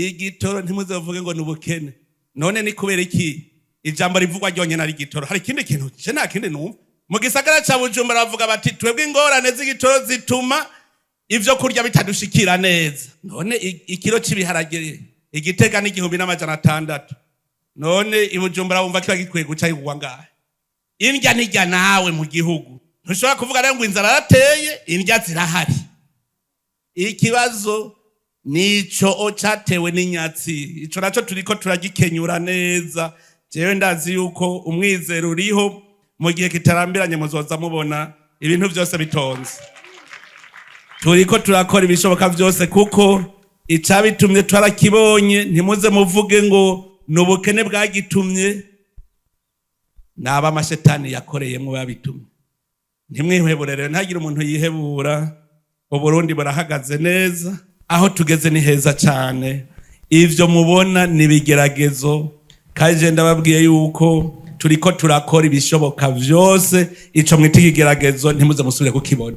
igitoro ntimuzovuge ngo nubukene. None ni kubera iki ijambo rivugwa ryonyene ari igitoro? Hari ikindi kintu je nta kindi numva. Mu gisagara ca Bujumbura bavuga bati twebwe ingorane z'igitoro zituma ivyo kurya bitadushikira neza. None ikiro c'ibiharage Igitega ni 1600. None i Bujumbura wumva kiba gikwiye guca yigwa ngahe? Indya nijya nawe mu gihugu. Ntushobora kuvuga rero ngo inzara yarateye, indya zirahari. Ikibazo nico catewe n'inyatsi. Ico naco turiko turagikenyura neza. Jewe ndazi yuko umwizero uriho mu gihe kitarambiranye muzoza mubona ibintu byose bitonze. Turiko turakora ibishoboka byose kuko icabitumye twarakibonye. Ntimuze muvuge ngo nubukene bwagitumye, naba amashetani yakoreyemo babitumye. Ntimwihebure rero, ntagira umuntu yihebura. Uburundi burahagaze neza, aho tugeze ni heza cyane. Ivyo mubona nibigeragezo, kaje ndababwiye yuko turiko turakora ibishoboka byose. Ico mwita ikigeragezo ntimuze musubire kukibona.